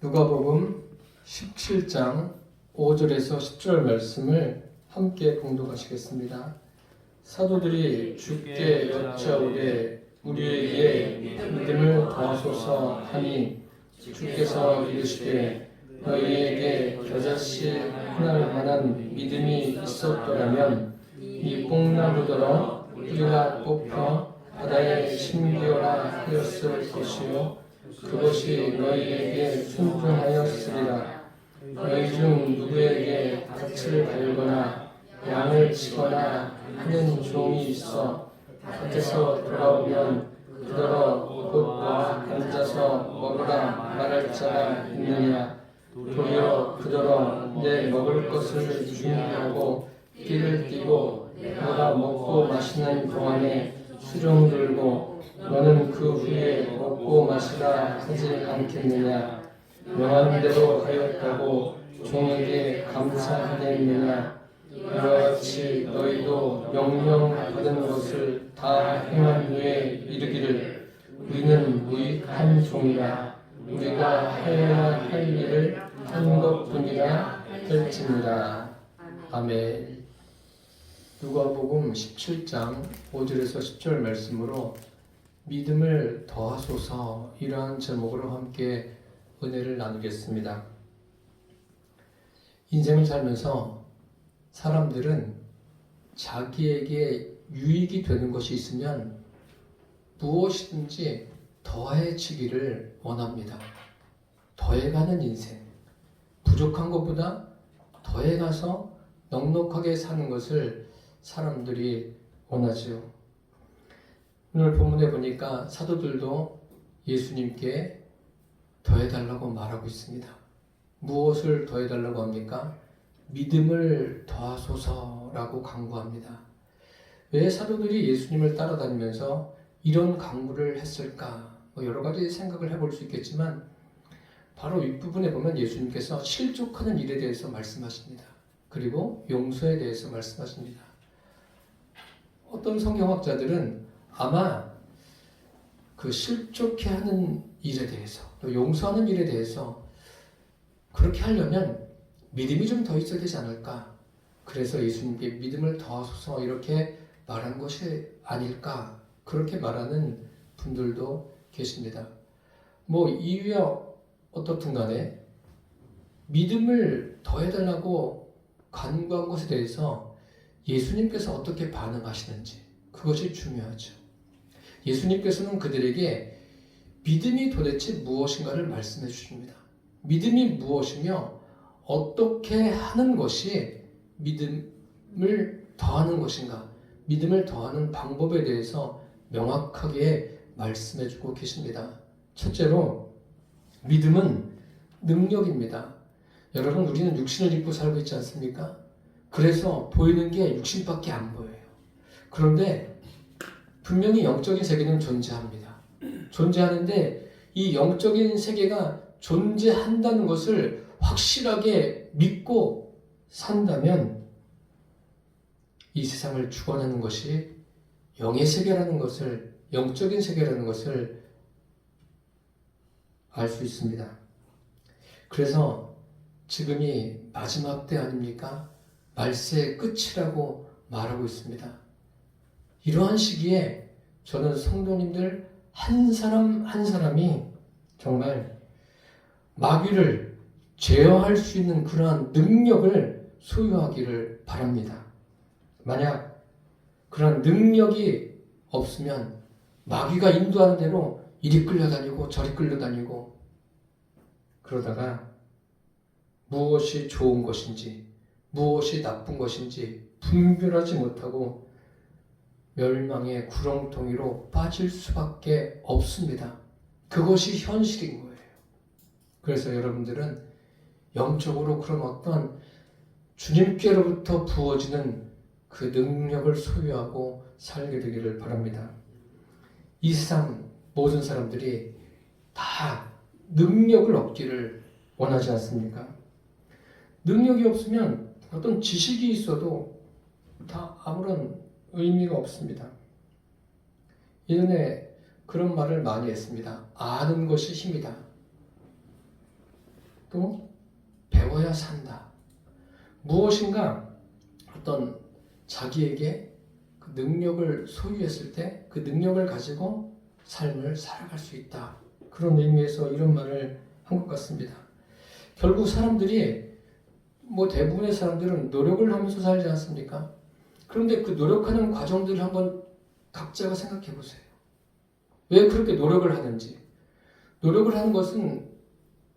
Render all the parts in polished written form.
누가복음 17장 5절에서 10절 말씀을 함께 봉독하시겠습니다. 사도들이 주께 여짜오되 우리에게 믿음을 더하소서 하니 주께서 이르시되 너희에게 겨자씨 하나를 만한 믿음이 있었더라면 이 뽕나무더러 뿌리가 뽑혀 바다에 심기어라 하였을 것이요 그것이 너희에게 순종하였으리라. 너희 중 누구에게 밭을 갈거나 양을 치거나 하는 종이 있어 밭에서 돌아오면 그더러 곧 앉아서 먹으라 말할 자가 있느냐. 도리어 그더러 내 먹을 것을 준비하고 띠를 띠고 내가 먹고 마시는 동안에 수종 들고 너는 그 후에 먹고 마시라 하지 않겠느냐. 명한 대로 하였다고 종에게 감사하겠느냐. 이와 같이 너희도 명령 받은 것을 다 행한 후에 이르기를 우리는 무익한 종이라. 우리가 해야 할 일을 한 것뿐이라 할지니라. 아멘. 누가복음 17장 5절에서 10절 말씀으로 믿음을 더하소서 이러한 제목으로 함께 은혜를 나누겠습니다. 인생을 살면서 사람들은 자기에게 유익이 되는 것이 있으면 무엇이든지 더해지기를 원합니다. 더해가는 인생, 부족한 것보다 더해가서 넉넉하게 사는 것을 사람들이 원하지요. 오늘 본문에 보니까 사도들도 예수님께 더해달라고 말하고 있습니다. 무엇을 더해달라고 합니까? 믿음을 더하소서라고 간구합니다. 왜 사도들이 예수님을 따라다니면서 이런 간구를 했을까? 여러 가지 생각을 해볼 수 있겠지만 바로 윗부분에 보면 예수님께서 실족하는 일에 대해서 말씀하십니다. 그리고 용서에 대해서 말씀하십니다. 어떤 성경학자들은 아마 그 실족해 하는 일에 대해서 또 용서하는 일에 대해서 그렇게 하려면 믿음이 좀 더 있어야 되지 않을까. 그래서 예수님께 믿음을 더하소서 이렇게 말한 것이 아닐까. 그렇게 말하는 분들도 계십니다. 이유야 어떻든 간에 믿음을 더해달라고 간구한 것에 대해서 예수님께서 어떻게 반응하시는지 그것이 중요하죠. 예수님께서는 그들에게 믿음이 도대체 무엇인가를 말씀해 주십니다. 믿음이 무엇이며 어떻게 하는 것이 믿음을 더하는 것인가, 믿음을 더하는 방법에 대해서 명확하게 말씀해 주고 계십니다. 첫째로 믿음은 능력입니다. 여러분, 우리는 육신을 입고 살고 있지 않습니까? 그래서 보이는 게 육신밖에 안 보여요. 그런데 분명히 영적인 세계는 존재합니다. 존재하는데 이 영적인 세계가 존재한다는 것을 확실하게 믿고 산다면 이 세상을 주관하는 것이 영의 세계라는 것을, 영적인 세계라는 것을 알 수 있습니다. 그래서 지금이 마지막 때 아닙니까? 말세의 끝이라고 말하고 있습니다. 이러한 시기에 저는 성도님들 한 사람 한 사람이 정말 마귀를 제어할 수 있는 그러한 능력을 소유하기를 바랍니다. 만약 그런 능력이 없으면 마귀가 인도하는 대로 이리 끌려다니고 저리 끌려다니고 그러다가 무엇이 좋은 것인지 무엇이 나쁜 것인지 분별하지 못하고 멸망의 구렁텅이로 빠질 수밖에 없습니다. 그것이 현실인 거예요. 그래서 여러분들은 영적으로 그런 어떤 주님께로부터 부어지는 그 능력을 소유하고 살게 되기를 바랍니다. 이 세상 모든 사람들이 다 능력을 얻기를 원하지 않습니까? 능력이 없으면 어떤 지식이 있어도 다 아무런 의미가 없습니다. 예전에 그런 말을 많이 했습니다. 아는 것이 힘이다. 또 배워야 산다. 무엇인가 어떤 자기에게 그 능력을 소유했을 때 그 능력을 가지고 삶을 살아갈 수 있다. 그런 의미에서 이런 말을 한 것 같습니다. 결국 사람들이 대부분의 사람들은 노력을 하면서 살지 않습니까? 그런데 그 노력하는 과정들을 한번 각자가 생각해 보세요. 왜 그렇게 노력을 하는지. 노력을 하는 것은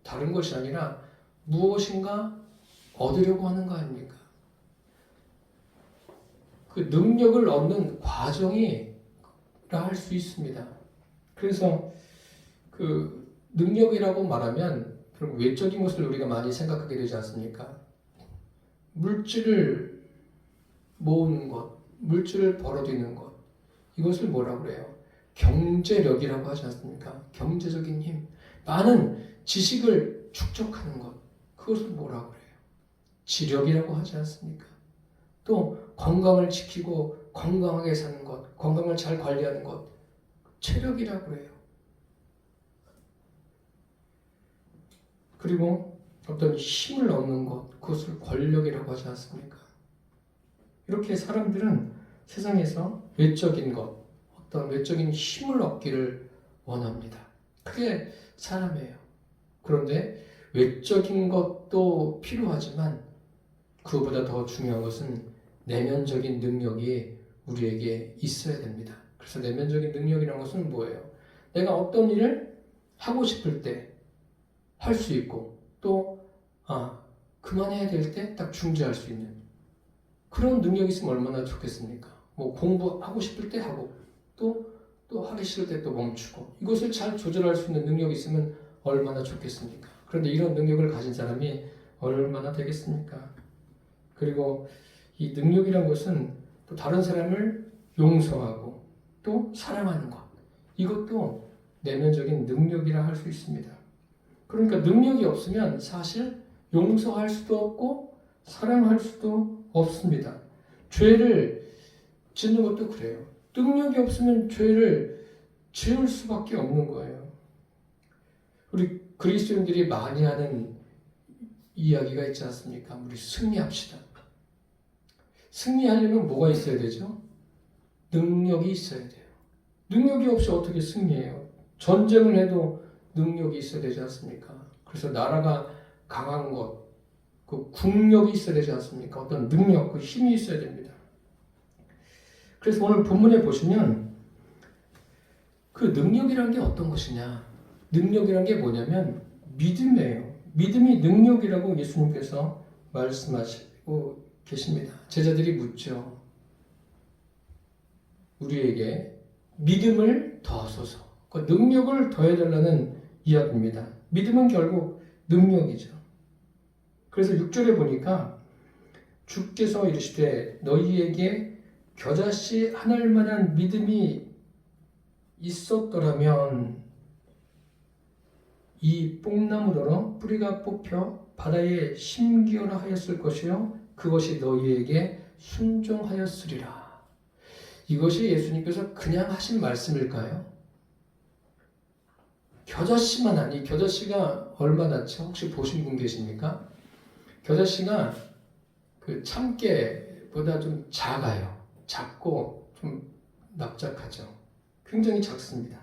다른 것이 아니라 무엇인가 얻으려고 하는 거 아닙니까? 그 능력을 얻는 과정이라 할 수 있습니다. 그래서 그 능력이라고 말하면 결국 외적인 것을 우리가 많이 생각하게 되지 않습니까? 물질을 모으는 것, 물질을 벌어들이는 것, 이것을 뭐라고 그래요? 경제력이라고 하지 않습니까? 경제적인 힘, 많은 지식을 축적하는 것, 그것을 뭐라고 그래요? 지력이라고 하지 않습니까? 또 건강을 지키고 건강하게 사는 것, 건강을 잘 관리하는 것, 체력이라고 그래요. 그리고 어떤 힘을 얻는 것, 그것을 권력이라고 하지 않습니까? 이렇게 사람들은 세상에서 외적인 것, 어떤 외적인 힘을 얻기를 원합니다. 그게 사람이에요. 그런데 외적인 것도 필요하지만 그보다 더 중요한 것은 내면적인 능력이 우리에게 있어야 됩니다. 그래서 내면적인 능력이라는 것은 뭐예요? 내가 어떤 일을 하고 싶을 때 할 수 있고 또 그만해야 될 때 딱 중지할 수 있는 그런 능력이 있으면 얼마나 좋겠습니까? 공부하고 싶을 때 하고 또 하기 싫을 때 또 멈추고 이것을 잘 조절할 수 있는 능력이 있으면 얼마나 좋겠습니까? 그런데 이런 능력을 가진 사람이 얼마나 되겠습니까? 그리고 이 능력이란 것은 또 다른 사람을 용서하고 또 사랑하는 것, 이것도 내면적인 능력이라 할 수 있습니다. 그러니까 능력이 없으면 사실 용서할 수도 없고 사랑할 수도 없습니다. 죄를 짓는 것도 그래요. 능력이 없으면 죄를 지을 수밖에 없는 거예요. 우리 그리스도인들이 많이 하는 이야기가 있지 않습니까? 우리 승리합시다. 승리하려면 뭐가 있어야 되죠? 능력이 있어야 돼요. 능력이 없이 어떻게 승리해요? 전쟁을 해도 능력이 있어야 되지 않습니까? 그래서 나라가 강한 것, 그 국력이 있어야 되지 않습니까? 어떤 능력, 그 힘이 있어야 됩니다. 그래서 오늘 본문에 보시면 그 능력이란 게 어떤 것이냐? 능력이란 게 뭐냐면 믿음이에요. 믿음이 능력이라고 예수님께서 말씀하시고 계십니다. 제자들이 묻죠. 우리에게 믿음을 더하소서. 그 능력을 더해달라는 이야기입니다. 믿음은 결국 능력이죠. 그래서 6절에 보니까 주께서 이르시되 너희에게 겨자씨 하늘 만한 믿음이 있었더라면 이 뽕나무더러 뿌리가 뽑혀 바다에 심기어라 하였을 것이요 그것이 너희에게 순종하였으리라. 이것이 예수님께서 그냥 하신 말씀일까요? 겨자씨만 이 겨자씨가 얼마나죠? 혹시 보신 분 계십니까? 겨자씨가 그 참깨보다 좀 작아요. 작고 좀 납작하죠. 굉장히 작습니다.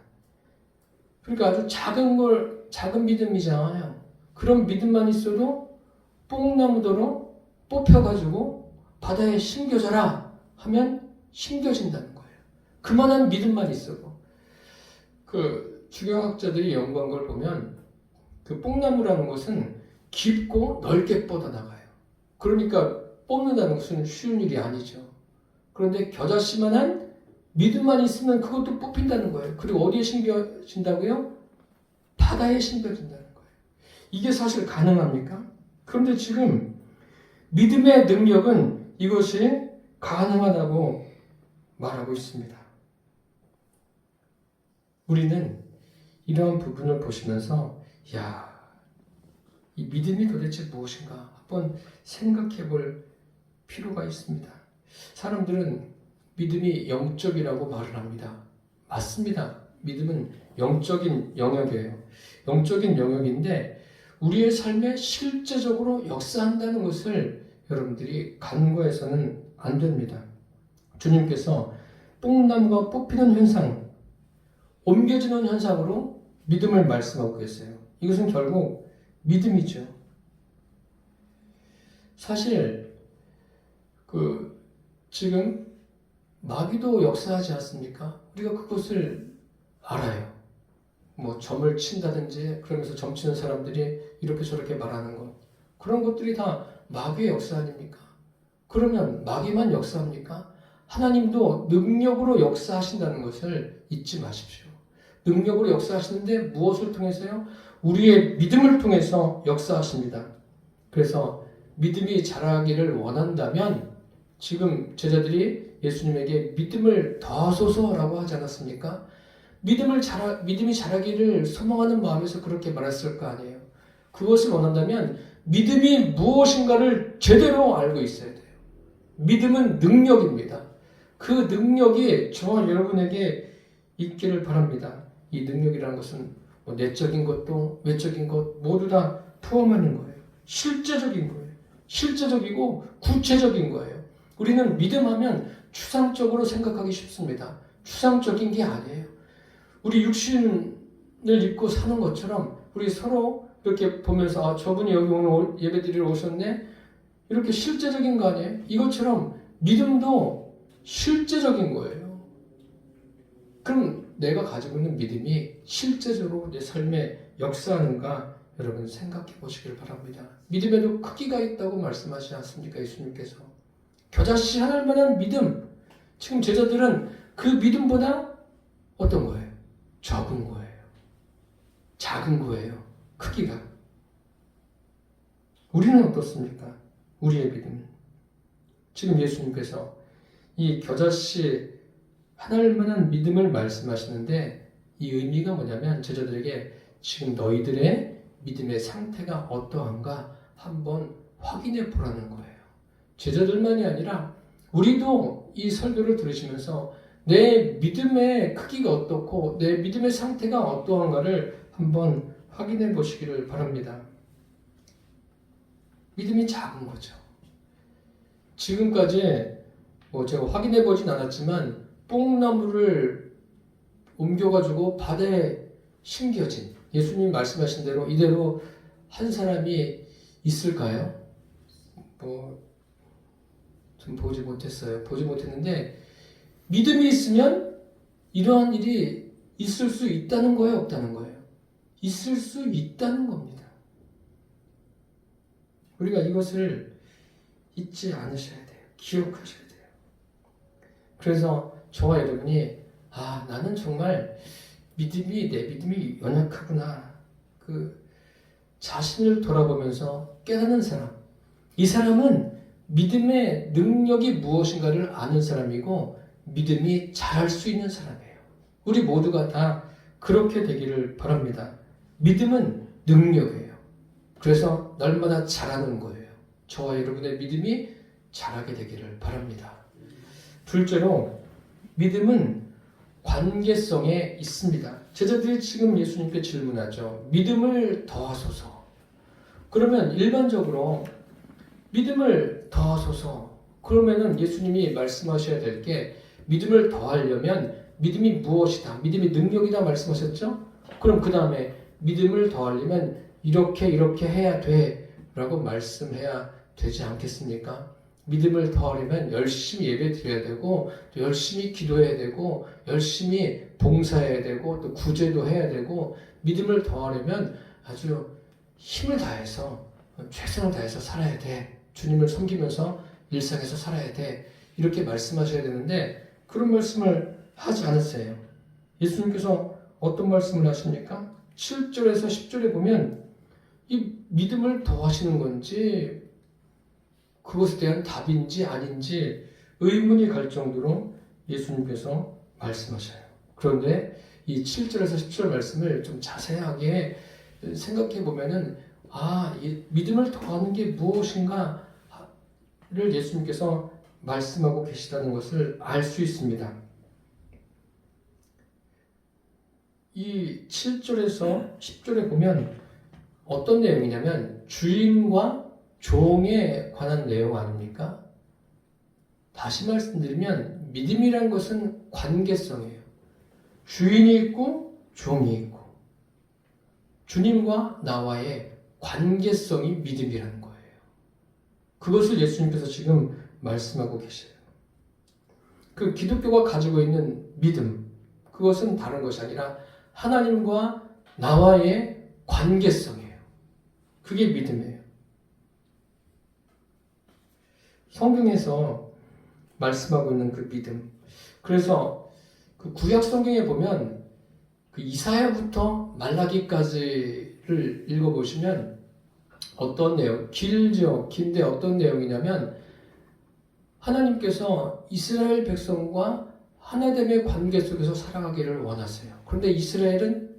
그러니까 아주 작은 믿음이잖아요. 그런 믿음만 있어도 뽕나무더러 뽑혀가지고 바다에 심겨져라 하면 심겨진다는 거예요. 그만한 믿음만 있어도. 그 주경학자들이 연구한 걸 보면 그 뽕나무라는 것은 깊고 넓게 뻗어나가요. 그러니까 뽑는다는 것은 쉬운 일이 아니죠. 그런데 겨자씨만한 믿음만 있으면 그것도 뽑힌다는 거예요. 그리고 어디에 심겨진다고요? 바다에 심겨진다는 거예요. 이게 사실 가능합니까? 그런데 지금 믿음의 능력은 이것이 가능하다고 말하고 있습니다. 우리는 이러한 부분을 보시면서 이 믿음이 도대체 무엇인가 한번 생각해 볼 필요가 있습니다. 사람들은 믿음이 영적이라고 말을 합니다. 맞습니다. 믿음은 영적인 영역이에요. 영적인 영역인데 우리의 삶에 실제적으로 역사한다는 것을 여러분들이 간과해서는 안 됩니다. 주님께서 뽕나무가 뽑히는 현상, 옮겨지는 현상으로 믿음을 말씀하고 계세요. 이것은 결국 믿음이죠. 사실 지금 마귀도 역사하지 않습니까? 우리가 그것을 알아요. 뭐 점을 친다든지 그러면서 점 치는 사람들이 이렇게 저렇게 말하는 것, 그런 것들이 다 마귀의 역사 아닙니까? 그러면 마귀만 역사합니까? 하나님도 능력으로 역사하신다는 것을 잊지 마십시오. 능력으로 역사하시는데 무엇을 통해서요? 우리의 믿음을 통해서 역사하십니다. 그래서 믿음이 자라기를 원한다면 지금 제자들이 예수님에게 믿음을 더하소서라고 하지 않았습니까? 믿음이 자라기를 소망하는 마음에서 그렇게 말했을 거 아니에요. 그것을 원한다면 믿음이 무엇인가를 제대로 알고 있어야 돼요. 믿음은 능력입니다. 그 능력이 저와 여러분에게 있기를 바랍니다. 이 능력이라는 것은 뭐 내적인 것도 외적인 것 모두 다 포함하는 거예요. 실제적인 거예요. 실제적이고 구체적인 거예요. 우리는 믿음하면 추상적으로 생각하기 쉽습니다. 추상적인 게 아니에요. 우리 육신을 입고 사는 것처럼 우리 서로 이렇게 보면서 저분이 여기 오늘 예배드리러 오셨네? 이렇게 실제적인 거 아니에요? 이것처럼 믿음도 실제적인 거예요. 그럼 내가 가지고 있는 믿음이 실제적으로 내 삶에 역사하는가 여러분 생각해 보시길 바랍니다. 믿음에도 크기가 있다고 말씀하시지 않습니까? 예수님께서. 겨자씨 하나일 만한 믿음. 지금 제자들은 그 믿음보다 어떤 거예요? 적은 거예요. 작은 거예요. 크기가. 우리는 어떻습니까? 우리의 믿음은. 지금 예수님께서 이 겨자씨 하나일 만한 믿음을 말씀하시는데 이 의미가 뭐냐면 제자들에게 지금 너희들의 믿음의 상태가 어떠한가 한번 확인해 보라는 거예요. 제자들만이 아니라 우리도 이 설교를 들으시면서 내 믿음의 크기가 어떻고 내 믿음의 상태가 어떠한가를 한번 확인해 보시기를 바랍니다. 믿음이 작은 거죠. 지금까지 제가 확인해 보진 않았지만 뽕나무를 옮겨가지고 바다에 심겨진 예수님 말씀하신 대로 이대로 한 사람이 있을까요? 좀 보지 못했어요. 보지 못했는데 믿음이 있으면 이러한 일이 있을 수 있다는 거예요? 없다는 거예요? 있을 수 있다는 겁니다. 우리가 이것을 잊지 않으셔야 돼요. 기억하셔야 돼요. 그래서 저와 여러분이 나는 정말 내 믿음이 연약하구나. 자신을 돌아보면서 깨닫는 사람. 이 사람은 믿음의 능력이 무엇인가를 아는 사람이고 믿음이 자랄 수 있는 사람이에요. 우리 모두가 다 그렇게 되기를 바랍니다. 믿음은 능력이에요. 그래서 날마다 자라는 거예요. 저와 여러분의 믿음이 자라게 되기를 바랍니다. 둘째로 믿음은 관계성에 있습니다. 제자들이 지금 예수님께 질문하죠. 믿음을 더하소서. 그러면 일반적으로 믿음을 더하소서. 그러면은 예수님이 말씀하셔야 될 게 믿음을 더하려면 믿음이 무엇이다. 믿음이 능력이다 말씀하셨죠? 그럼 그 다음에 믿음을 더하려면 이렇게 해야 돼 라고 말씀해야 되지 않겠습니까? 믿음을 더하려면 열심히 예배 드려야 되고 또 열심히 기도해야 되고 열심히 봉사해야 되고 또 구제도 해야 되고 믿음을 더하려면 아주 힘을 다해서 최선을 다해서 살아야 돼. 주님을 섬기면서 일상에서 살아야 돼. 이렇게 말씀하셔야 되는데 그런 말씀을 하지 않으세요. 예수님께서 어떤 말씀을 하십니까? 7절에서 10절에 보면 이 믿음을 더하시는 건지 그것에 대한 답인지 아닌지 의문이 갈 정도로 예수님께서 말씀하셔요. 그런데 이 7절에서 10절 말씀을 좀 자세하게 생각해 보면은 이 믿음을 더하는 게 무엇인가를 예수님께서 말씀하고 계시다는 것을 알 수 있습니다. 이 7절에서 10절에 보면 어떤 내용이냐면 주인과 종에 관한 내용 아닙니까? 다시 말씀드리면 믿음이란 것은 관계성이에요. 주인이 있고 종이 있고 주님과 나와의 관계성이 믿음이라는 거예요. 그것을 예수님께서 지금 말씀하고 계세요. 그 기독교가 가지고 있는 믿음, 그것은 다른 것이 아니라 하나님과 나와의 관계성이에요. 그게 믿음이에요. 성경에서 말씀하고 있는 그 믿음. 그래서 그 구약 성경에 보면 그 이사야부터 말라기까지를 읽어보시면 어떤 내용, 길죠. 긴데 어떤 내용이냐면 하나님께서 이스라엘 백성과 하나됨의 관계 속에서 살아가기를 원하세요. 그런데 이스라엘은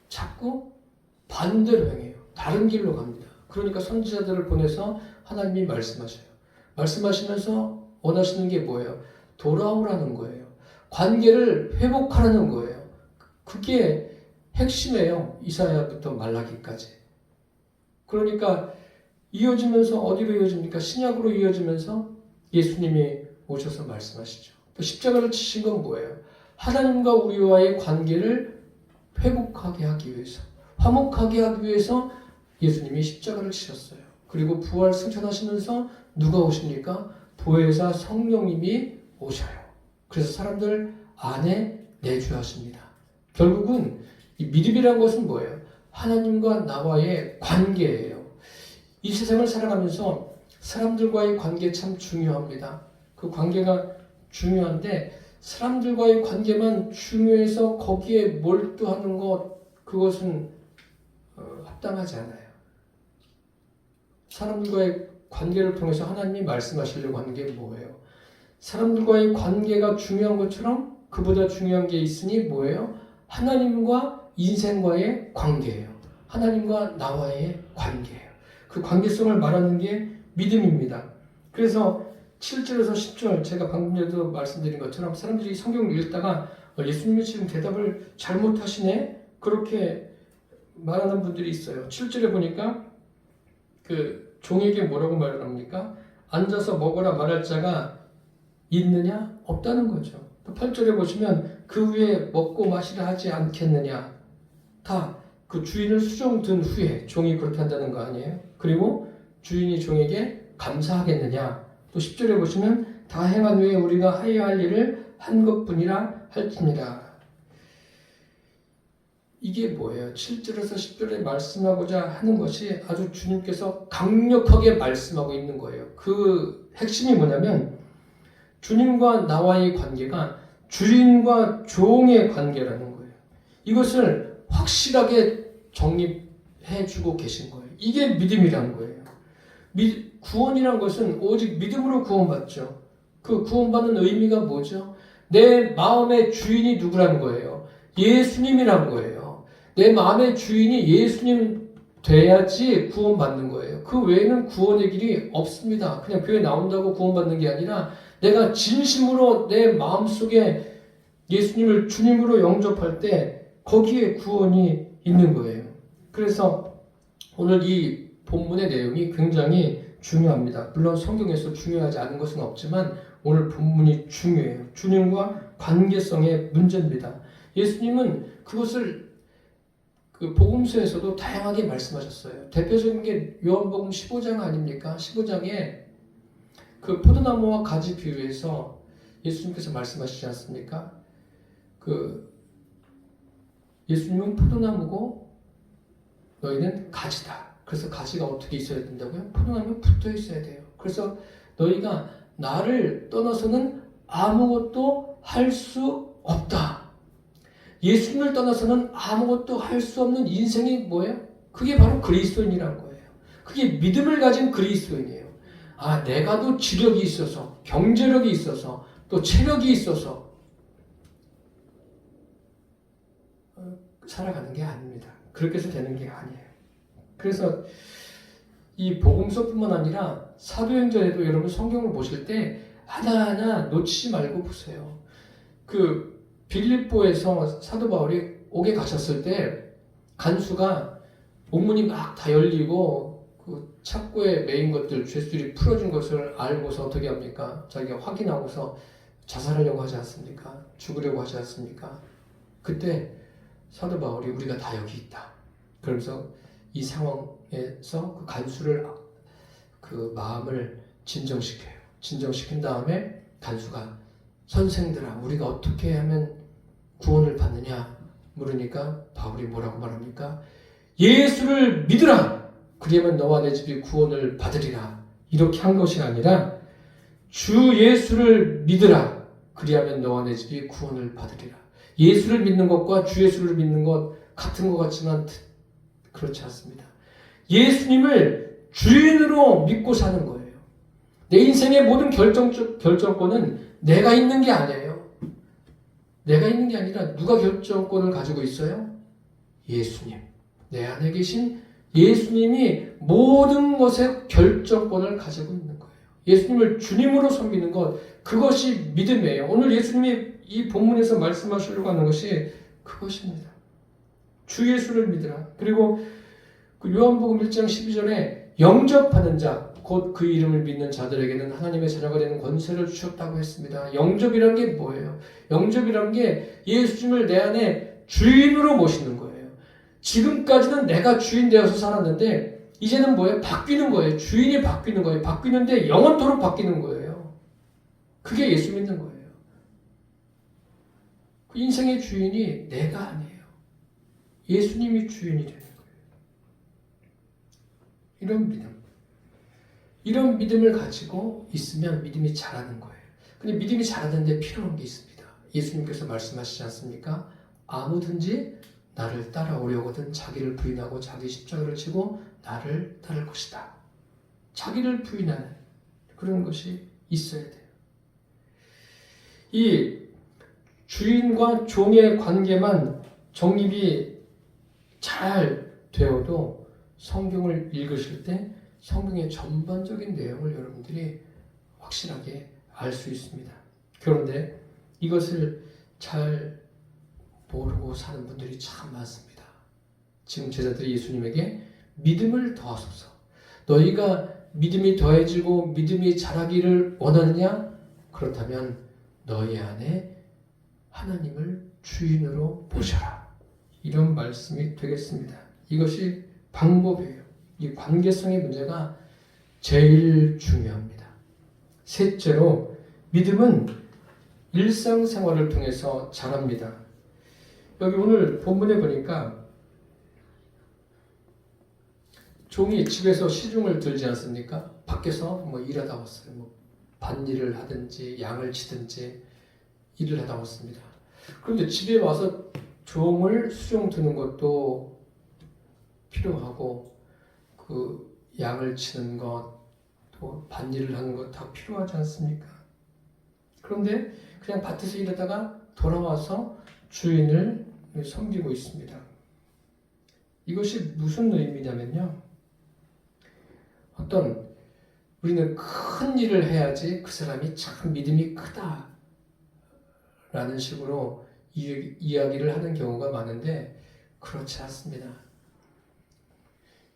자꾸 반대로 행해요. 다른 길로 갑니다. 그러니까 선지자들을 보내서 하나님이 말씀하셔요. 말씀하시면서 원하시는 게 뭐예요? 돌아오라는 거예요. 관계를 회복하라는 거예요. 그게 핵심이에요. 이사야부터 말라기까지. 그러니까 이어지면서 어디로 이어집니까? 신약으로 이어지면서 예수님이 오셔서 말씀하시죠. 또 십자가를 치신 건 뭐예요? 하나님과 우리와의 관계를 회복하게 하기 위해서, 화목하게 하기 위해서 예수님이 십자가를 치셨어요. 그리고 부활 승천하시면서 누가 오십니까? 보혜사 성령님이 오셔요. 그래서 사람들 안에 내주하십니다. 결국은 이 믿음이라는 것은 뭐예요? 하나님과 나와의 관계예요. 이 세상을 살아가면서 사람들과의 관계 참 중요합니다. 그 관계가 중요한데 사람들과의 관계만 중요해서 거기에 몰두하는 것, 그것은 합당하지 않아요. 사람들과의 관계를 통해서 하나님이 말씀하시려고 하는 게 뭐예요? 사람들과의 관계가 중요한 것처럼 그보다 중요한 게 있으니 뭐예요? 하나님과 인생과의 관계예요. 하나님과 나와의 관계예요. 그 관계성을 말하는 게 믿음입니다. 그래서 7절에서 10절 제가 방금 전에도 말씀드린 것처럼 사람들이 성경을 읽다가 예수님이 지금 대답을 잘못하시네? 그렇게 말하는 분들이 있어요. 7절에 보니까 그 종에게 뭐라고 말을 합니까? 앉아서 먹어라 말할 자가 있느냐? 없다는 거죠. 또 8절에 보시면 그 위에 먹고 마시라 하지 않겠느냐? 다 그 주인을 수종든 후에 종이 그렇게 한다는 거 아니에요? 그리고 주인이 종에게 감사하겠느냐? 또 10절에 보시면 다 행한 후에 우리가 하여야 할 일을 한 것뿐이라 할지니라. 이게 뭐예요? 7절에서 10절에 말씀하고자 하는 것이 아주 주님께서 강력하게 말씀하고 있는 거예요. 그 핵심이 뭐냐면 주님과 나와의 관계가 주인과 종의 관계라는 거예요. 이것을 확실하게 정립해주고 계신 거예요. 이게 믿음이라는 거예요. 구원이란 것은 오직 믿음으로 구원받죠. 그 구원받는 의미가 뭐죠? 내 마음의 주인이 누구라는 거예요? 예수님이란 거예요. 내 마음의 주인이 예수님 돼야지 구원받는 거예요. 그 외에는 구원의 길이 없습니다. 그냥 교회 나온다고 구원받는 게 아니라 내가 진심으로 내 마음속에 예수님을 주님으로 영접할 때 거기에 구원이 있는 거예요. 그래서 오늘 이 본문의 내용이 굉장히 중요합니다. 물론 성경에서 중요하지 않은 것은 없지만 오늘 본문이 중요해요. 주님과 관계성의 문제입니다. 예수님은 그것을 그 복음서에서도 다양하게 말씀하셨어요. 대표적인 게 요한복음 15장 아닙니까? 15장에 그 포도나무와 가지 비유에서 예수님께서 말씀하시지 않습니까? 그 예수님은 포도나무고 너희는 가지다. 그래서 가지가 어떻게 있어야 된다고요? 포도나무에 붙어 있어야 돼요. 그래서 너희가 나를 떠나서는 아무것도 할 수 없다. 예수님을 떠나서는 아무것도 할 수 없는 인생이 뭐예요? 그게 바로 그리스도인이라는 거예요. 그게 믿음을 가진 그리스도인이에요. 아, 내가도 지력이 있어서, 경제력이 있어서, 또 체력이 있어서 살아가는 게 아닙니다. 그렇게 해서 되는 게 아니에요. 그래서 이 복음서뿐만 아니라 사도행전에도 여러분 성경을 보실 때 하나하나 놓치지 말고 보세요. 그 빌립보에서 사도 바울이 옥에 가셨을 때 간수가 옥문이 막 다 열리고 그 착고에 매인 것들 죄수들이 풀어준 것을 알고서 어떻게 합니까? 자기가 확인하고서 자살하려고 하지 않습니까? 죽으려고 하지 않습니까? 그때 사도 바울이 우리가 다 여기 있다. 그러면서 이 상황에서 그 간수를 그 마음을 진정시켜요. 진정시킨 다음에 간수가 선생들아 우리가 어떻게 하면 구원을 받느냐 물으니까 바울이 뭐라고 말합니까? 예수를 믿으라. 그리하면 너와 내 집이 구원을 받으리라. 이렇게 한 것이 아니라 주 예수를 믿으라. 그리하면 너와 내 집이 구원을 받으리라. 예수를 믿는 것과 주 예수를 믿는 것 같은 것 같지만 그렇지 않습니다. 예수님을 주인으로 믿고 사는 거예요. 내 인생의 모든 결정권은 내가 있는 게 아니에요. 내가 있는 게 아니라 누가 결정권을 가지고 있어요? 예수님. 내 안에 계신 예수님이 모든 것의 결정권을 가지고 있는 거예요. 예수님을 주님으로 섬기는 것, 그것이 믿음이에요. 오늘 예수님이 이 본문에서 말씀하시려고 하는 것이 그것입니다. 주 예수를 믿으라. 그리고 그 요한복음 1장 12절에 영접하는 자, 곧 그 이름을 믿는 자들에게는 하나님의 자녀가 되는 권세를 주셨다고 했습니다. 영접이란 게 뭐예요? 영접이란 게 예수님을 내 안에 주인으로 모시는 거예요. 지금까지는 내가 주인 되어서 살았는데 이제는 뭐예요? 바뀌는 거예요. 주인이 바뀌는 거예요. 바뀌는데 영원토록 바뀌는 거예요. 그게 예수 믿는 거예요. 그 인생의 주인이 내가 아니에요. 예수님이 주인이 되는 거예요. 이런 믿음. 이런 믿음을 가지고 있으면 믿음이 자라는 거예요. 근데 믿음이 자라는데 필요한 게 있습니다. 예수님께서 말씀하시지 않습니까? 아무든지 나를 따라오려거든 자기를 부인하고 자기 십자가를 지고 나를 따를 것이다. 자기를 부인하는 그런 것이 있어야 돼요. 이 주인과 종의 관계만 정립이 잘 되어도 성경을 읽으실 때 성경의 전반적인 내용을 여러분들이 확실하게 알 수 있습니다. 그런데 이것을 잘 모르고 사는 분들이 참 많습니다. 지금 제자들이 예수님에게 믿음을 더하소서. 너희가 믿음이 더해지고 믿음이 자라기를 원하느냐? 그렇다면 너희 안에 하나님을 주인으로 모셔라. 이런 말씀이 되겠습니다. 이것이 방법이에요. 이 관계성의 문제가 제일 중요합니다. 셋째로 믿음은 일상생활을 통해서 자랍니다. 여기 오늘 본문에 보니까 종이 집에서 시중을 들지 않습니까? 밖에서 뭐 일하다 왔어요. 뭐 밭일을 하든지 양을 치든지 일을 하다 왔습니다. 그런데 집에 와서 종을 수종 드는 것도 필요하고 그 양을 치는 것, 또 밭일을 하는 것 다 필요하지 않습니까? 그런데 그냥 밭에서 일하다가 돌아와서 주인을 섬기고 있습니다. 이것이 무슨 의미냐면요. 어떤 우리는 큰 일을 해야지 그 사람이 참 믿음이 크다 라는 식으로 이야기를 하는 경우가 많은데 그렇지 않습니다.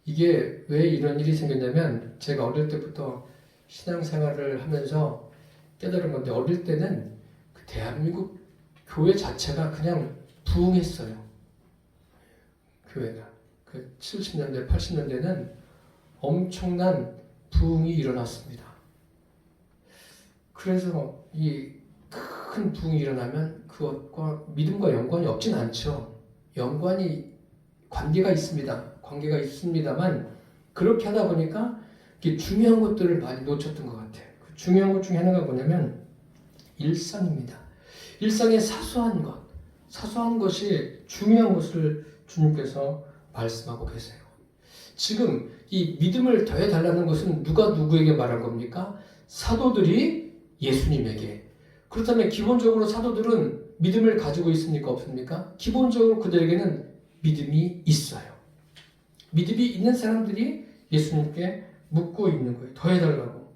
이게 왜 이런 일이 생겼냐면 제가 어릴 때부터 신앙생활을 하면서 깨달은 건데 어릴 때는 그 대한민국 교회 자체가 그냥 부흥했어요. 교회가. 그 70년대, 80년대는 엄청난 부흥이 일어났습니다. 그래서 이 큰 부흥이 일어나면 그것과 믿음과 연관이 없진 않죠. 관계가 있습니다. 관계가 있습니다만 그렇게 하다 보니까 중요한 것들을 많이 놓쳤던 것 같아요. 그 중요한 것 중에 하나가 뭐냐면 일상입니다. 일상의 사소한 것, 사소한 것이 중요한 것을 주님께서 말씀하고 계세요. 지금 이 믿음을 더해달라는 것은 누가 누구에게 말한 겁니까? 사도들이 예수님에게. 그렇다면 기본적으로 사도들은 믿음을 가지고 있습니까? 없습니까? 기본적으로 그들에게는 믿음이 있어요. 믿음이 있는 사람들이 예수님께 묻고 있는 거예요. 더해달라고.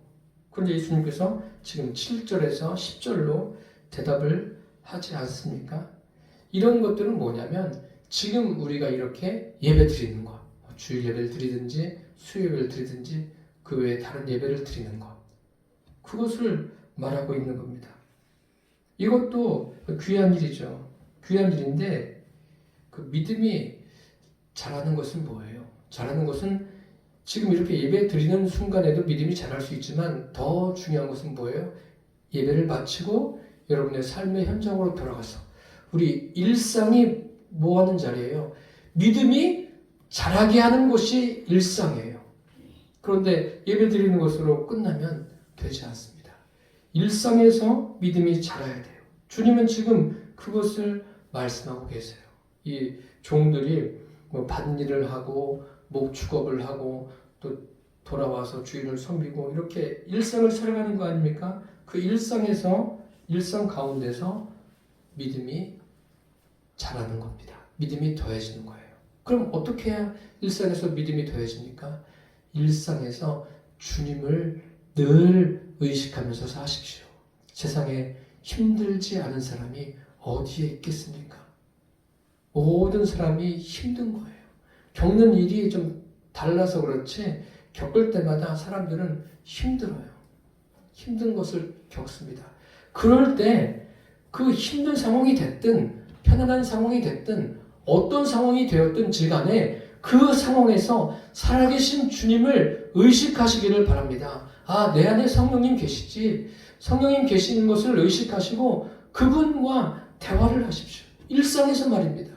그런데 예수님께서 지금 7절에서 10절로 대답을 하지 않습니까? 이런 것들은 뭐냐면 지금 우리가 이렇게 예배 드리는 것, 주일 예배를 드리든지 수요 예배를 드리든지 그 외에 다른 예배를 드리는 것. 그것을 말하고 있는 겁니다. 이것도 귀한 일이죠. 귀한 일인데 그 믿음이 자라는 것은 뭐예요? 자라는 것은 지금 이렇게 예배 드리는 순간에도 믿음이 자랄 수 있지만 더 중요한 것은 뭐예요? 예배를 마치고 여러분의 삶의 현장으로 돌아가서 우리 일상이 뭐 하는 자리예요? 믿음이 자라게 하는 것이 일상이에요. 그런데 예배 드리는 것으로 끝나면 되지 않습니다. 일상에서 믿음이 자라야 돼요. 주님은 지금 그것을 말씀하고 계세요. 이 종들이 뭐 밭일을 하고 목축업을 하고 또 돌아와서 주인을 섬기고 이렇게 일상을 살아가는 거 아닙니까? 그 일상 가운데서 믿음이 자라는 겁니다. 믿음이 더해지는 거예요. 그럼 어떻게 해야 일상에서 믿음이 더해집니까? 일상에서 주님을 늘 의식하면서 사십시오. 세상에 힘들지 않은 사람이 어디에 있겠습니까? 모든 사람이 힘든 거예요. 겪는 일이 좀 달라서 그렇지 겪을 때마다 사람들은 힘들어요. 힘든 것을 겪습니다. 그럴 때 그 힘든 상황이 됐든 편안한 상황이 됐든 어떤 상황이 되었든지 간에 그 상황에서 살아계신 주님을 의식하시기를 바랍니다. 아, 내 안에 성령님 계시지. 성령님 계시는 것을 의식하시고 그분과 대화를 하십시오. 일상에서 말입니다.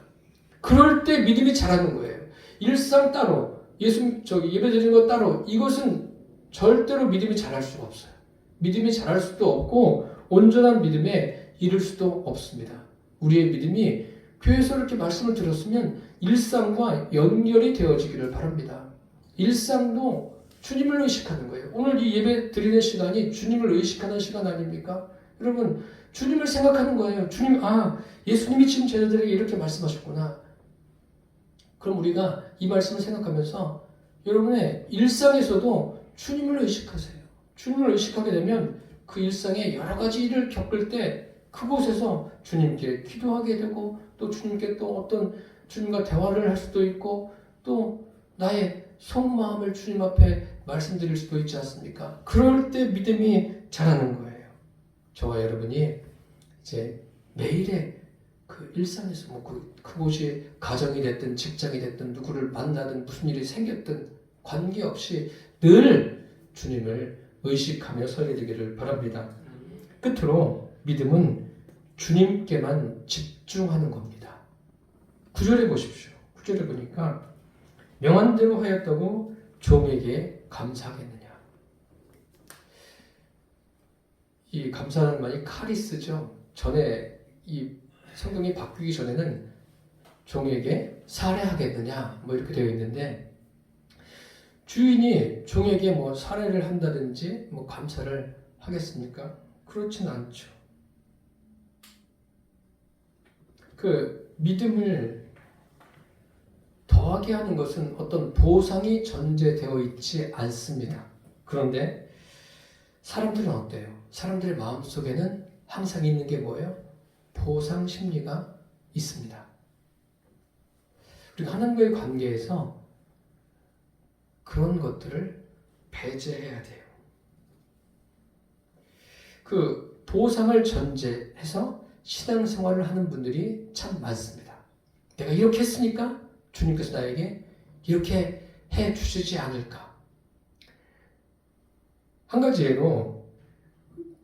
그럴 때 믿음이 자라는 거예요. 일상 따로 예배 드리는 것 따로 이것은 절대로 믿음이 자랄 수가 없어요. 믿음이 자랄 수도 없고 온전한 믿음에 이를 수도 없습니다. 우리의 믿음이 교회에서 이렇게 말씀을 들었으면 일상과 연결이 되어지기를 바랍니다. 일상도 주님을 의식하는 거예요. 오늘 이 예배 드리는 시간이 주님을 의식하는 시간 아닙니까? 여러분, 주님을 생각하는 거예요. 예수님이 지금 제자들에게 이렇게 말씀하셨구나. 그럼 우리가 이 말씀을 생각하면서 여러분의 일상에서도 주님을 의식하세요. 주님을 의식하게 되면 그 일상에 여러 가지 일을 겪을 때 그곳에서 주님께 기도하게 되고 또 주님께 또 어떤 주님과 대화를 할 수도 있고 또 나의 속마음을 주님 앞에 말씀드릴 수도 있지 않습니까? 그럴 때 믿음이 자라는 거예요. 저와 여러분이 이제 매일의 그 일상에서 그곳이 가정이 됐든 직장이 됐든 누구를 만나든 무슨 일이 생겼든 관계없이 늘 주님을 의식하며 서게 되기를 바랍니다. 끝으로 믿음은 주님께만 집중하는 겁니다. 9절에 보십시오. 9절에 보니까 명한 대로 하였다고 종에게 감사하겠느냐. 이 감사하는 말이 카리스죠. 전에 이 성경이 바뀌기 전에는 종에게 살해하겠느냐 뭐 이렇게 되어 있는데 주인이 종에게 뭐 살해를 한다든지 뭐 감사를 하겠습니까? 그렇진 않죠. 그 믿음을 더하게 하는 것은 어떤 보상이 전제되어 있지 않습니다. 그런데 사람들은 어때요? 사람들의 마음속에는 항상 있는 게 뭐예요? 보상 심리가 있습니다. 우리가 하나님과의 관계에서 그런 것들을 배제해야 돼요. 그 보상을 전제해서 신앙생활을 하는 분들이 참 많습니다. 내가 이렇게 했으니까 주님께서 나에게 이렇게 해 주시지 않을까. 한 가지 예로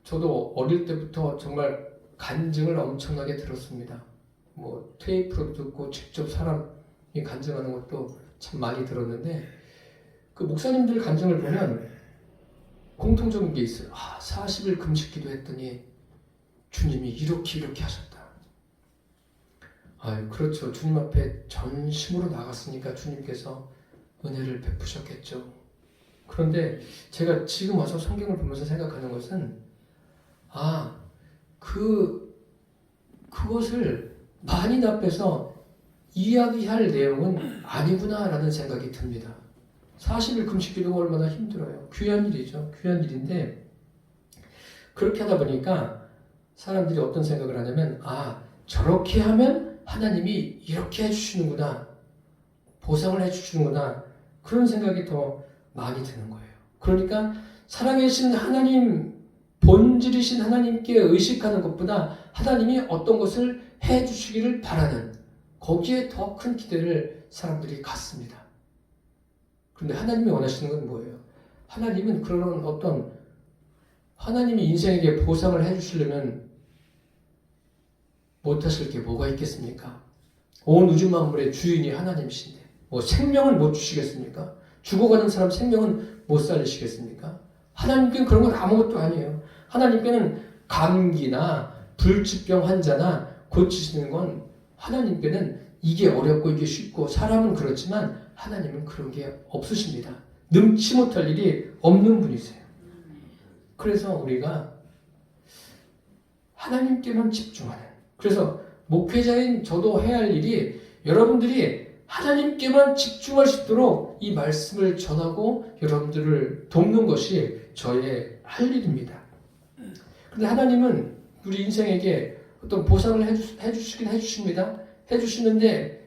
저도 어릴 때부터 정말 간증을 엄청나게 들었습니다. 뭐 테이프로 듣고 직접 사람이 간증하는 것도 참 많이 들었는데 그 목사님들 간증을 보면 공통적인 게 있어요. 40일 금식 기도했더니 주님이 이렇게 하셨다. 그렇죠. 주님 앞에 전심으로 나갔으니까 주님께서 은혜를 베푸셨겠죠. 그런데 제가 지금 와서 성경을 보면서 생각하는 것은 그것을 많이 앞에서 이야기할 내용은 아니구나라는 생각이 듭니다. 40일 금식 기도가 얼마나 힘들어요. 귀한 일이죠. 귀한 일인데 그렇게 하다 보니까 사람들이 어떤 생각을 하냐면 저렇게 하면 하나님이 이렇게 해주시는구나. 보상을 해주시는구나. 그런 생각이 더 많이 드는 거예요. 그러니까 살아계신 하나님, 본질이신 하나님께 의식하는 것보다 하나님이 어떤 것을 해주시기를 바라는 거기에 더 큰 기대를 사람들이 갖습니다. 그런데 하나님이 원하시는 건 뭐예요? 하나님은 그런 어떤 하나님이 인생에게 보상을 해주시려면 못하실 게 뭐가 있겠습니까? 온 우주 만물의 주인이 하나님이신데 뭐 생명을 못 주시겠습니까? 죽어가는 사람 생명은 못 살리시겠습니까? 하나님께는 그런 건 아무것도 아니에요. 하나님께는 감기나 불치병 환자나 고치시는 건 하나님께는 이게 어렵고 이게 쉽고 사람은 그렇지만 하나님은 그런 게 없으십니다. 능치 못할 일이 없는 분이세요. 그래서 우리가 하나님께만 집중하는, 그래서 목회자인 저도 해야 할 일이 여러분들이 하나님께만 집중할 수 있도록 이 말씀을 전하고 여러분들을 돕는 것이 저의 할 일입니다. 그런데 하나님은 우리 인생에게 어떤 보상을 해주시긴 해주십니다. 해주시는데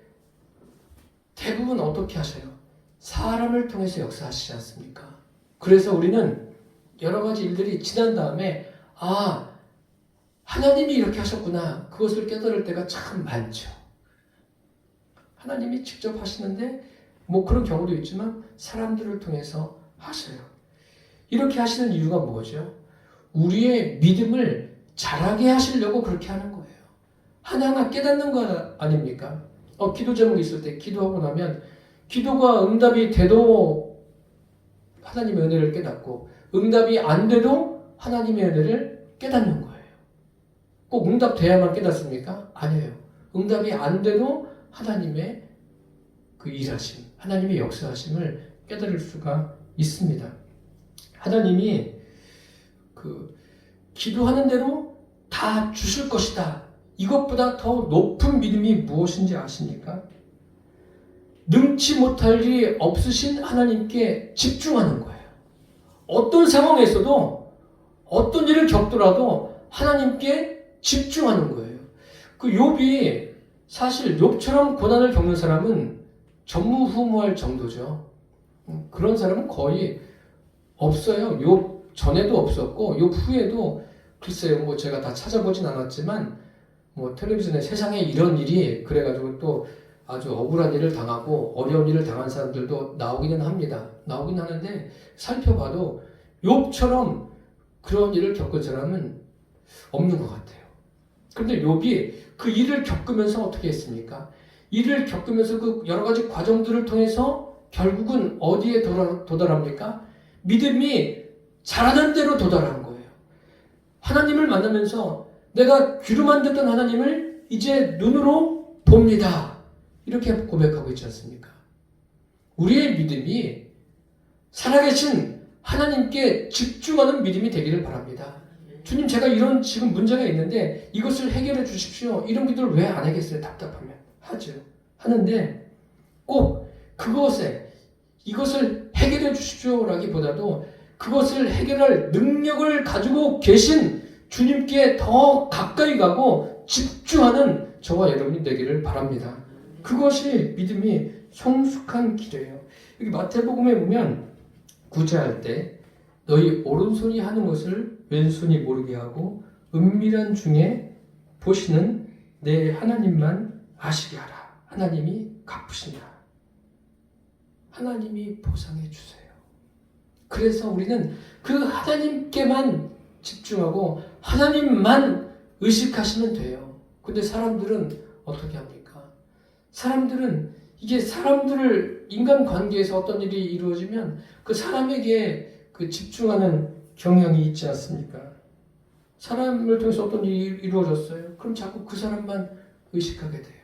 대부분 어떻게 하셔요? 사람을 통해서 역사하시지 않습니까? 그래서 우리는 여러 가지 일들이 지난 다음에 하나님이 이렇게 하셨구나, 그것을 깨달을 때가 참 많죠. 하나님이 직접 하시는데 뭐 그런 경우도 있지만 사람들을 통해서 하셔요. 이렇게 하시는 이유가 뭐죠? 우리의 믿음을 자라게 하시려고 그렇게 하는 거예요. 하나하나 깨닫는 거 아닙니까? 기도 제목이 있을 때 기도하고 나면 기도가 응답이 돼도 하나님의 은혜를 깨닫고 응답이 안 돼도 하나님의 은혜를 깨닫는 거예요. 꼭 응답돼야만 깨닫습니까? 아니에요. 응답이 안 돼도 하나님의 그 일하심, 하나님의 역사하심을 깨달을 수가 있습니다. 하나님이 그 기도하는 대로 다 주실 것이다. 이것보다 더 높은 믿음이 무엇인지 아십니까? 능치 못할 일이 없으신 하나님께 집중하는 거예요. 어떤 상황에서도 어떤 일을 겪더라도 하나님께 집중하는 거예요. 그 욥이 사실 욥처럼 고난을 겪는 사람은 전무후무할 정도죠. 그런 사람은 거의 없어요. 욥 전에도 없었고 욥 후에도 글쎄요, 뭐 제가 다 찾아보진 않았지만 뭐 텔레비전에 세상에 이런 일이 그래가지고 또 아주 억울한 일을 당하고 어려운 일을 당한 사람들도 나오기는 합니다. 나오긴 하는데 살펴봐도 욥처럼 그런 일을 겪은 사람은 없는 것 같아요. 그런데 욥이 그 일을 겪으면서 어떻게 했습니까? 일을 겪으면서 그 여러 가지 과정들을 통해서 결국은 어디에 도달합니까? 믿음이 자라는 대로 도달한 거예요. 하나님을 만나면서 내가 귀로만 듣던 하나님을 이제 눈으로 봅니다. 이렇게 고백하고 있지 않습니까? 우리의 믿음이 살아계신 하나님께 집중하는 믿음이 되기를 바랍니다. 주님, 제가 이런 지금 문제가 있는데 이것을 해결해 주십시오. 이런 기도를 왜 안 하겠어요? 답답하면. 하죠. 하는데 꼭 이것을 해결해 주십시오라기보다도 그것을 해결할 능력을 가지고 계신 주님께 더 가까이 가고 집중하는 저와 여러분이 되기를 바랍니다. 그것이 믿음이 성숙한 길이에요. 여기 마태복음에 보면 구제할 때 너희 오른손이 하는 것을 왼손이 모르게 하고 은밀한 중에 보시는 내 하나님만 아시게 하라. 하나님이 갚으신다. 하나님이 보상해 주세요. 그래서 우리는 그 하나님께만 집중하고 하나님만 의식하시면 돼요. 근데 사람들은 어떻게 합니까? 사람들은 이게 사람들을 인간관계에서 어떤 일이 이루어지면 그 사람에게 그 집중하는 경향이 있지 않습니까? 사람을 통해서 어떤 일이 이루어졌어요. 그럼 자꾸 그 사람만 의식하게 돼요.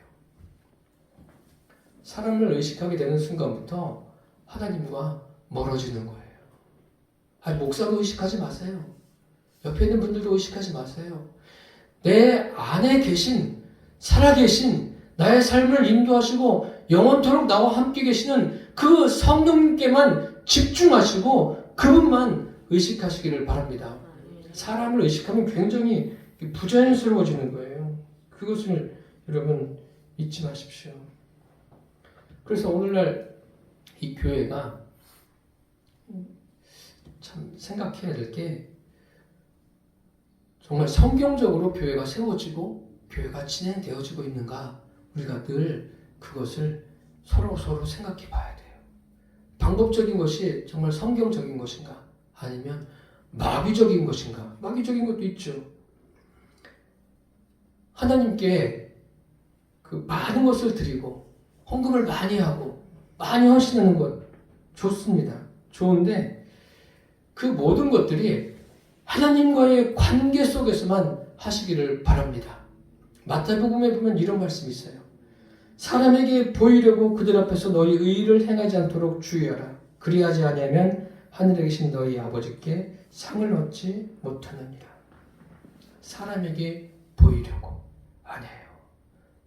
사람을 의식하게 되는 순간부터 하나님과 멀어지는 거예요. 목사도 의식하지 마세요. 옆에 있는 분들도 의식하지 마세요. 내 안에 계신, 살아계신 나의 삶을 인도하시고 영원토록 나와 함께 계시는 그 성령님께만 집중하시고 그분만 의식하시기를 바랍니다. 사람을 의식하면 굉장히 부자연스러워지는 거예요. 그것을 여러분 잊지 마십시오. 그래서 오늘날 이 교회가 참 생각해야 될 게 정말 성경적으로 교회가 세워지고 교회가 진행되어지고 있는가 우리가 늘 그것을 서로 생각해 봐야 돼요. 방법적인 것이 정말 성경적인 것인가 아니면 마귀적인 것인가. 마귀적인 것도 있죠. 하나님께 그 많은 것을 드리고 헌금을 많이 하고 많이 헌신하는 것 좋습니다. 좋은데 그 모든 것들이 하나님과의 관계 속에서만 하시기를 바랍니다. 마태복음에 보면 이런 말씀이 있어요. 사람에게 보이려고 그들 앞에서 너희 의를 행하지 않도록 주의하라. 그리하지 아니하면 하늘에 계신 너희 아버지께 상을 얻지 못하느니라. 사람에게 보이려고 아니에요.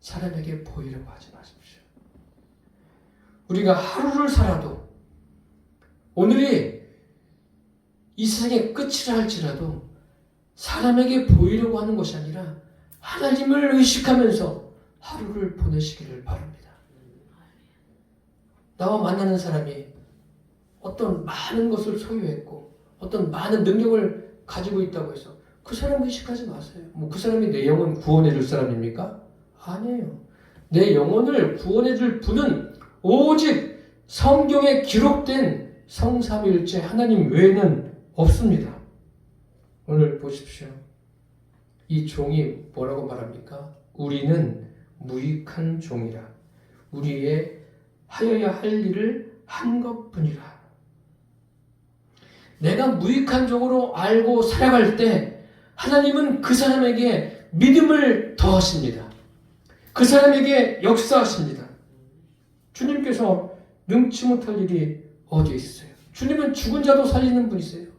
사람에게 보이려고 하지 마십시오. 우리가 하루를 살아도 오늘이 이 세상의 끝이라 할지라도 사람에게 보이려고 하는 것이 아니라 하나님을 의식하면서 하루를 보내시기를 바랍니다. 나와 만나는 사람이 어떤 많은 것을 소유했고 어떤 많은 능력을 가지고 있다고 해서 그 사람 의식하지 마세요. 그 사람이 내 영혼 구원해 줄 사람입니까? 아니에요. 내 영혼을 구원해 줄 분은 오직 성경에 기록된 성삼위일체 하나님 외에는 없습니다. 오늘 보십시오. 이 종이 뭐라고 말합니까? 우리는 무익한 종이라. 우리의 하여야 할 일을 한 것뿐이라. 내가 무익한 종으로 알고 살아갈 때 하나님은 그 사람에게 믿음을 더하십니다. 그 사람에게 역사하십니다. 주님께서 능치 못할 일이 어디 있어요? 주님은 죽은 자도 살리는 분이세요.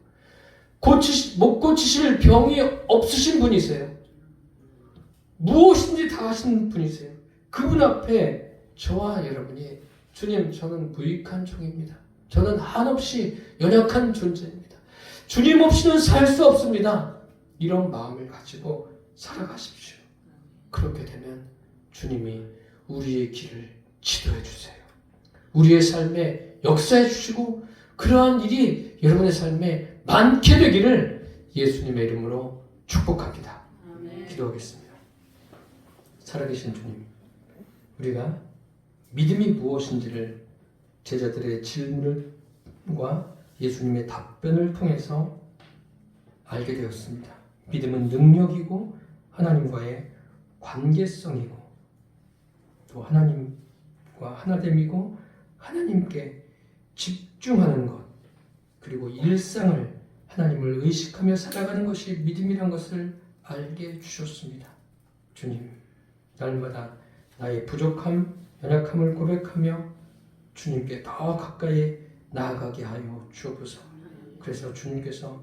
못 고치실 병이 없으신 분이세요. 무엇인지 다 하시는 분이세요. 그분 앞에 저와 여러분이 주님, 저는 무익한 종입니다. 저는 한없이 연약한 존재입니다. 주님 없이는 살 수 없습니다. 이런 마음을 가지고 살아가십시오. 그렇게 되면 주님이 우리의 길을 지도해 주세요. 우리의 삶에 역사해 주시고 그러한 일이 여러분의 삶에 많게 되기를 예수님의 이름으로 축복합니다. 아멘. 기도하겠습니다. 살아계신 주님, 우리가 믿음이 무엇인지를 제자들의 질문과 예수님의 답변을 통해서 알게 되었습니다. 믿음은 능력이고 하나님과의 관계성이고 또 하나님과 하나됨이고 하나님께 집중하는 것 그리고 일상을 하나님을 의식하며 살아가는 것이 믿음이란 것을 알게 해주셨습니다. 주님, 날마다 나의 부족함, 연약함을 고백하며 주님께 더 가까이 나아가게 하여 주옵소서. 그래서 주님께서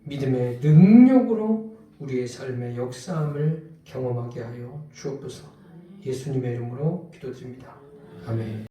믿음의 능력으로 우리의 삶의 역사함을 경험하게 하여 주옵소서. 예수님의 이름으로 기도드립니다. 아멘.